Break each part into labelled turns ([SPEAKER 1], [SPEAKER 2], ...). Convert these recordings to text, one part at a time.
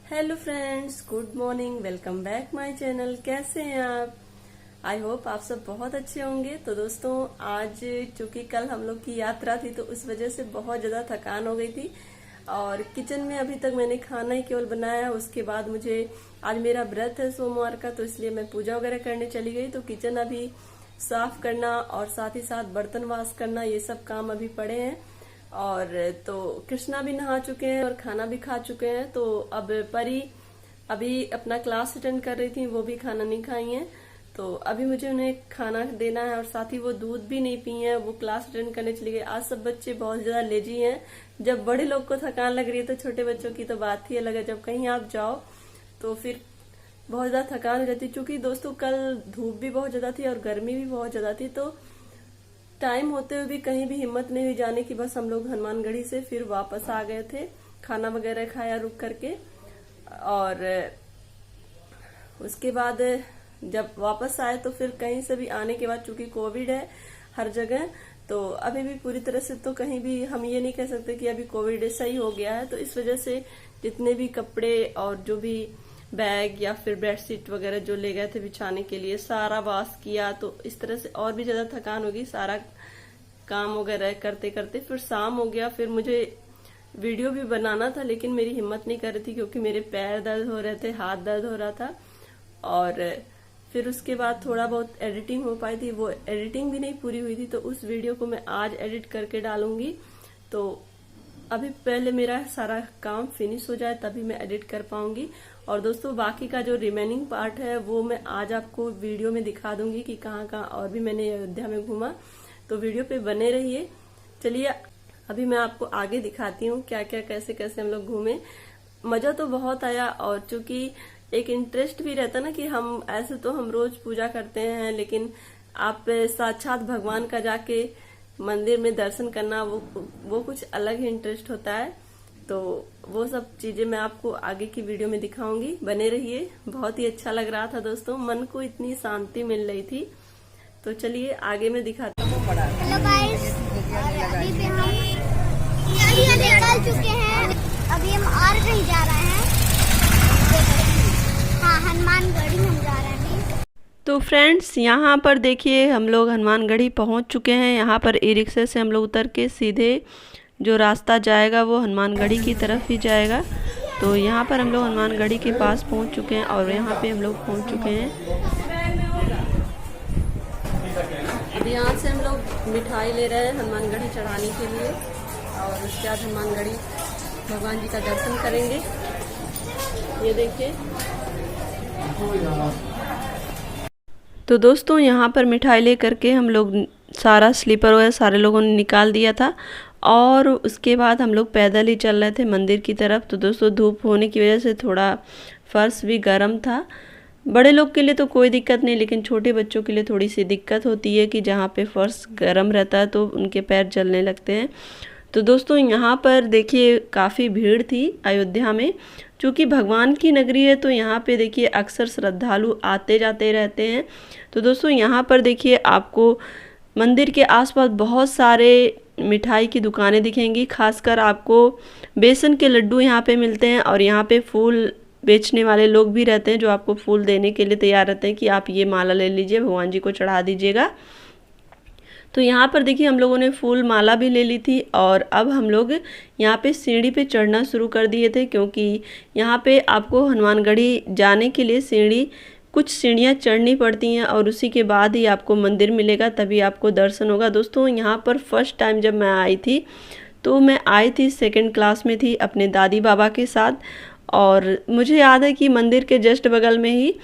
[SPEAKER 1] Hello friends, good morning. Welcome back my channel. कैसे हैं आप? आई होप आप सब बहुत अच्छे होंगे। तो दोस्तों, आज चूंकि कल हम लोग की यात्रा थी तो उस वजह से बहुत ज्यादा थकान हो गई थी और किचन में अभी तक मैंने खाना ही केवल बनाया। उसके बाद मुझे आज मेरा व्रत है सोमवार का, तो इसलिए मैं पूजा वगैरह करने चली गई। तो किचन अभी साफ करना और साथ ही साथ बर्तन वाश करना, ये सब काम अभी पड़े हैं। और तो कृष्णा भी नहा चुके हैं और खाना भी खा चुके हैं। तो अब परी अभी अपना क्लास अटेंड कर रही थी, वो भी खाना नहीं खाई हैं। तो अभी मुझे उन्हें खाना देना है और साथ ही वो दूध भी नहीं पी हैं, वो क्लास अटेंड करने चली गई। आज सब बच्चे बहुत ज्यादा लेजी हैं। जब बड़े लोग को थकान लग रही है तो छोटे बच्चों की तो बात ही अलग है। जब कहीं आप जाओ तो फिर बहुत ज्यादा थकान हो जाती है। क्योंकि दोस्तों कल धूप भी बहुत ज्यादा थी और गर्मी भी बहुत ज्यादा थी, तो टाइम होते हुए भी कहीं भी हिम्मत नहीं हुई जाने की। बस हम लोग हनुमानगढ़ी से फिर वापस आ गए थे, खाना वगैरह खाया रुक करके। और उसके बाद जब वापस आए तो फिर कहीं से भी आने के बाद, चूंकि कोविड है हर जगह, तो अभी भी पूरी तरह से तो कहीं भी हम ये नहीं कह सकते कि अभी कोविड सही हो गया है। तो इस वजह से जितने भी कपड़े और जो भी बैग या फिर बेडशीट वगैरह जो ले गए थे बिछाने के लिए, सारा वाश किया। तो इस तरह से और भी ज्यादा थकान होगी। सारा काम वगैरह करते करते फिर शाम हो गया। फिर मुझे वीडियो भी बनाना था लेकिन मेरी हिम्मत नहीं कर रही थी, क्योंकि मेरे पैर दर्द हो रहे थे, हाथ दर्द हो रहा था। और फिर उसके बाद थोड़ा बहुत एडिटिंग हो पाई थी, वो एडिटिंग भी नहीं पूरी हुई थी। तो उस वीडियो को मैं आज एडिट करके डालूंगी। तो अभी पहले मेरा सारा काम फिनिश हो जाए तभी मैं एडिट कर पाऊंगी। और दोस्तों, बाकी का जो रिमेनिंग पार्ट है वो मैं आज आपको वीडियो में दिखा दूंगी कि कहाँ कहाँ और भी मैंने अयोध्या में घूमा। तो वीडियो पे बने रहिए। चलिए अभी मैं आपको आगे दिखाती हूँ क्या क्या कैसे कैसे हम लोग घूमे। मजा तो बहुत आया। और चूंकि एक इंटरेस्ट भी रहता ना कि हम ऐसे तो हम रोज पूजा करते हैं, लेकिन आप साक्षात भगवान का जाके मंदिर में दर्शन करना, वो कुछ अलग ही इंटरेस्ट होता है। तो वो सब चीजें मैं आपको आगे की वीडियो में दिखाऊंगी, बने रहिए। बहुत ही अच्छा लग रहा था दोस्तों, मन को इतनी शांति मिल रही थी। तो चलिए आगे मैं दिखाती हूँ।
[SPEAKER 2] हेलो गाइस, अभी भी हम निकल चुके हैं। अभी हम और कहीं जा रहे हैं। हाँ, हनुमानगढ़ी हम जा रहे हैं।
[SPEAKER 1] तो फ्रेंड्स, यहाँ पर देखिए हम लोग हनुमानगढ़ी पहुँच चुके हैं। यहाँ पर ई रिक्शा से हम लोग उतर के सीधे जो रास्ता जाएगा वो हनुमानगढ़ी की तरफ ही जाएगा। तो यहाँ पर हम लोग हनुमानगढ़ी के पास पहुँच चुके हैं और यहाँ पे हम लोग पहुँच चुके हैं। अब यहाँ से हम लोग मिठाई ले रहे हैं हनुमानगढ़ी चढ़ाने के लिए और उसके बाद हनुमानगढ़ी भगवान जी का दर्शन करेंगे। ये देखिए। तो दोस्तों, यहाँ पर मिठाई ले करके हम लोग सारा स्लीपर वगैरह सारे लोगों ने निकाल दिया था और उसके बाद हम लोग पैदल ही चल रहे थे मंदिर की तरफ। तो दोस्तों, धूप होने की वजह से थोड़ा फर्श भी गर्म था। बड़े लोग के लिए तो कोई दिक्कत नहीं, लेकिन छोटे बच्चों के लिए थोड़ी सी दिक्कत होती है कि जहाँ पे फर्श गर्म रहता है तो उनके पैर जलने लगते हैं। तो दोस्तों, यहाँ पर देखिए काफ़ी भीड़ थी अयोध्या में। चूँकि भगवान की नगरी है तो यहाँ पे देखिए अक्सर श्रद्धालु आते जाते रहते हैं। तो दोस्तों, यहाँ पर देखिए आपको मंदिर के आसपास बहुत सारे मिठाई की दुकानें दिखेंगी। खासकर आपको बेसन के लड्डू यहाँ पे मिलते हैं और यहाँ पे फूल बेचने वाले लोग भी रहते हैं जो आपको फूल देने के लिए तैयार रहते हैं कि आप ये माला ले लीजिए, भगवान जी को चढ़ा दीजिएगा। तो यहाँ पर देखिए हम लोगों ने फूल माला भी ले ली थी और अब हम लोग यहाँ पे सीढ़ी पे चढ़ना शुरू कर दिए थे, क्योंकि यहाँ पे आपको हनुमानगढ़ी जाने के लिए कुछ सीढ़ियाँ चढ़नी पड़ती हैं और उसी के बाद ही आपको मंदिर मिलेगा, तभी आपको दर्शन होगा। दोस्तों, यहाँ पर फर्स्ट टाइम जब मैं आई थी तो मैं आई थी सेकंड क्लास में थी अपने दादी बाबा के साथ। और मुझे याद है कि मंदिर के जस्ट बगल में ही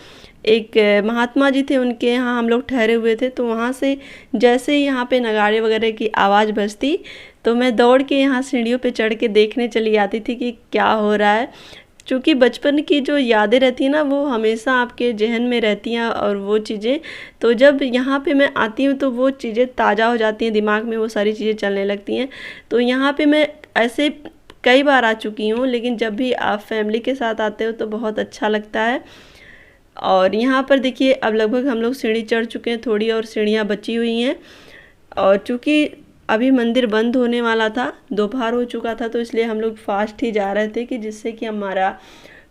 [SPEAKER 1] एक महात्मा जी थे, उनके यहाँ हम लोग ठहरे हुए थे। तो वहाँ से जैसे ही यहाँ पे नगाड़े वगैरह की आवाज़ बजती तो मैं दौड़ के यहाँ सीढ़ियों पे चढ़ के देखने चली आती थी कि क्या हो रहा है। क्योंकि बचपन की जो यादें रहती हैं ना, वो हमेशा आपके जहन में रहती हैं और वो चीज़ें, तो जब यहाँ पे मैं आती हूँ तो वो चीज़ें ताज़ा हो जाती हैं, दिमाग में वो सारी चीज़ें चलने लगती हैं। तो यहाँ पे मैं ऐसे कई बार आ चुकी हूँ, लेकिन जब भी आप फैमिली के साथ आते हो तो बहुत अच्छा लगता है। और यहाँ पर देखिए अब लगभग हम लोग सीढ़ी चढ़ चुके हैं, थोड़ी और सीढ़ियाँ बची हुई हैं। और चूँकि अभी मंदिर बंद होने वाला था, दोपहर हो चुका था, तो इसलिए हम लोग फास्ट ही जा रहे थे कि जिससे कि हमारा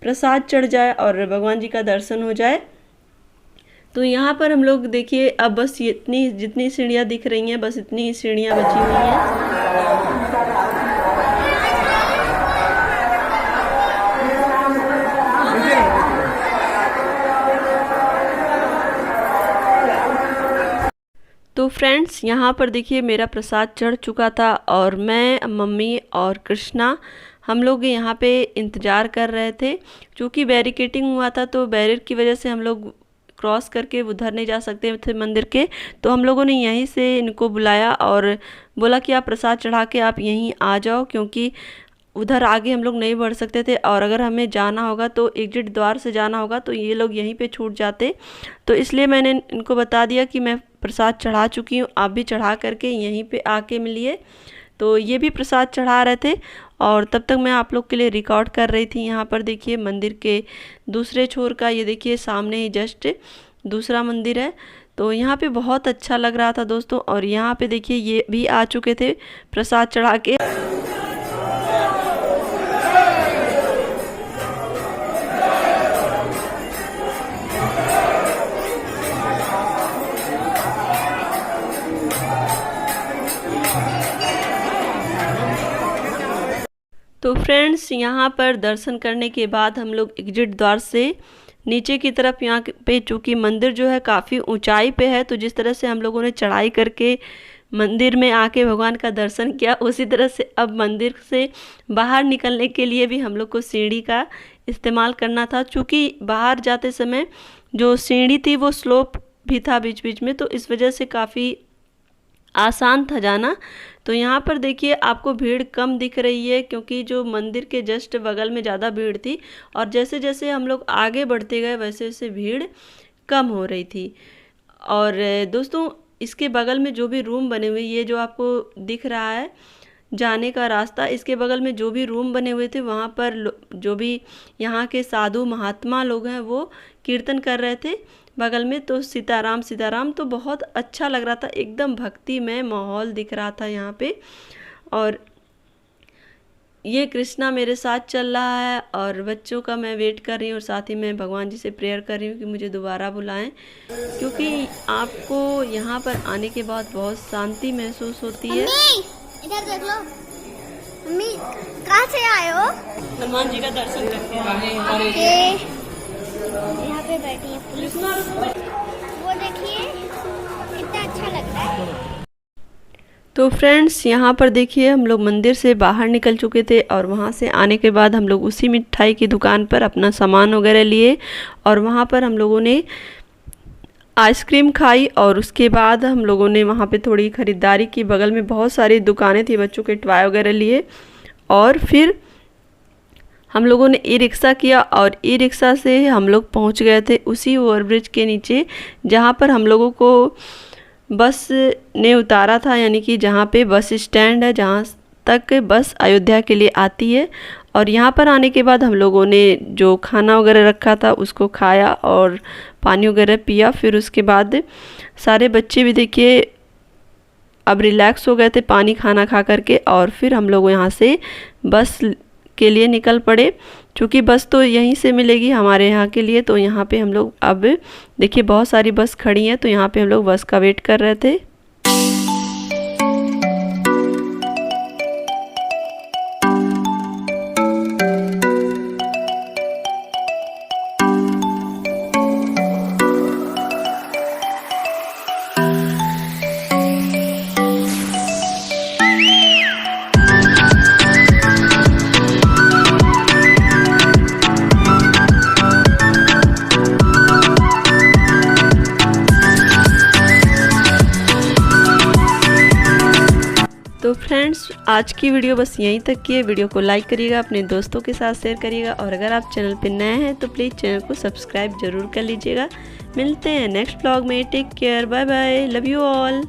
[SPEAKER 1] प्रसाद चढ़ जाए और भगवान जी का दर्शन हो जाए। तो यहाँ पर हम लोग देखिए अब बस इतनी जितनी सीढ़ियाँ दिख रही हैं बस इतनी ही सीढ़ियाँ बची हुई हैं। तो फ्रेंड्स यहाँ पर देखिए मेरा प्रसाद चढ़ चुका था और मैं, मम्मी और कृष्णा हम लोग यहाँ पे इंतज़ार कर रहे थे। क्योंकि बैरिकेटिंग हुआ था तो बैरियर की वजह से हम लोग क्रॉस करके उधर नहीं जा सकते थे मंदिर के। तो हम लोगों ने यहीं से इनको बुलाया और बोला कि आप प्रसाद चढ़ा के आप यहीं आ जाओ, क्योंकि उधर आगे हम लोग नहीं बढ़ सकते थे और अगर हमें जाना होगा तो एग्जिट द्वार से जाना होगा तो ये लोग यहीं पे छूट जाते। तो इसलिए मैंने इनको बता दिया कि मैं प्रसाद चढ़ा चुकी हूँ, आप भी चढ़ा करके यहीं पे आके मिलिए। तो ये भी प्रसाद चढ़ा रहे थे और तब तक मैं आप लोग के लिए रिकॉर्ड कर रही थी। यहाँ पर देखिए मंदिर के दूसरे छोर का ये देखिए सामने ही जस्ट दूसरा मंदिर है। तो यहाँ पे बहुत अच्छा लग रहा था दोस्तों। और यहाँ पे देखिए ये भी आ चुके थे प्रसाद चढ़ा के। तो फ्रेंड्स यहाँ पर दर्शन करने के बाद हम लोग एग्जिट द्वार से नीचे की तरफ यहाँ पे, चूँकि मंदिर जो है काफ़ी ऊंचाई पे है, तो जिस तरह से हम लोगों ने चढ़ाई करके मंदिर में आके भगवान का दर्शन किया, उसी तरह से अब मंदिर से बाहर निकलने के लिए भी हम लोग को सीढ़ी का इस्तेमाल करना था। चूँकि बाहर जाते समय जो सीढ़ी थी वो स्लोप भी था बीच बीच में, तो इस वजह से काफ़ी आसान था जाना। तो यहाँ पर देखिए आपको भीड़ कम दिख रही है क्योंकि जो मंदिर के जस्ट बगल में ज़्यादा भीड़ थी और जैसे जैसे हम लोग आगे बढ़ते गए वैसे वैसे भीड़ कम हो रही थी। और दोस्तों इसके बगल में जो भी रूम बने हुए, ये जो आपको दिख रहा है जाने का रास्ता, इसके बगल में जो भी रूम बने हुए थे वहाँ पर जो भी यहाँ के साधु महात्मा लोग हैं वो कीर्तन कर रहे थे बगल में। तो सीताराम सीताराम, तो बहुत अच्छा लग रहा था, एकदम भक्तिमय माहौल दिख रहा था यहाँ पे। और ये कृष्णा मेरे साथ चल रहा है और बच्चों का मैं वेट कर रही हूँ और साथ ही मैं भगवान जी से प्रेयर कर रही हूँ कि मुझे दोबारा बुलाएं, क्योंकि आपको यहाँ पर आने के बाद बहुत शांति महसूस होती है।
[SPEAKER 2] इधर देख लो मम्मी, कहाँ से आए हो?
[SPEAKER 1] हनुमान जी का दर्शन करके आए।
[SPEAKER 2] यहाँ पे बैठी है पुलिस, वो देखिए कितना अच्छा लग रहा है।
[SPEAKER 1] तो फ्रेंड्स यहाँ पर देखिए हम लोग मंदिर से बाहर निकल चुके थे और वहाँ से आने के बाद हम लोग उसी मिठाई की दुकान पर अपना सामान वगैरह लिए और वहाँ पर हम लोगों ने आइसक्रीम खाई। और उसके बाद हम लोगों ने वहाँ पे थोड़ी ख़रीदारी की, बगल में बहुत सारी दुकानें थी, बच्चों के टॉय वगैरह लिए। और फिर हम लोगों ने ई रिक्शा किया और ई रिक्शा से हम लोग पहुँच गए थे उसी ओवरब्रिज के नीचे जहाँ पर हम लोगों को बस ने उतारा था, यानी कि जहाँ पे बस स्टैंड है जहाँ तक बस अयोध्या के लिए आती है। और यहाँ पर आने के बाद हम लोगों ने जो खाना वगैरह रखा था उसको खाया और पानी वगैरह पिया। फिर उसके बाद सारे बच्चे भी देखिए अब रिलैक्स हो गए थे पानी खाना खा करके। और फिर हम लोग यहाँ से बस के लिए निकल पड़े, क्योंकि बस तो यहीं से मिलेगी हमारे यहाँ के लिए। तो यहाँ पे हम लोग अब देखिए बहुत सारी बस खड़ी हैं, तो यहाँ पे हम लोग बस का वेट कर रहे थे। तो फ्रेंड्स आज की वीडियो बस यहीं तक की है। वीडियो को लाइक करिएगा, अपने दोस्तों के साथ शेयर करिएगा और अगर आप चैनल पर नए हैं तो प्लीज़ चैनल को सब्सक्राइब जरूर कर लीजिएगा। मिलते हैं नेक्स्ट व्लॉग में। Take care, bye bye, love you all.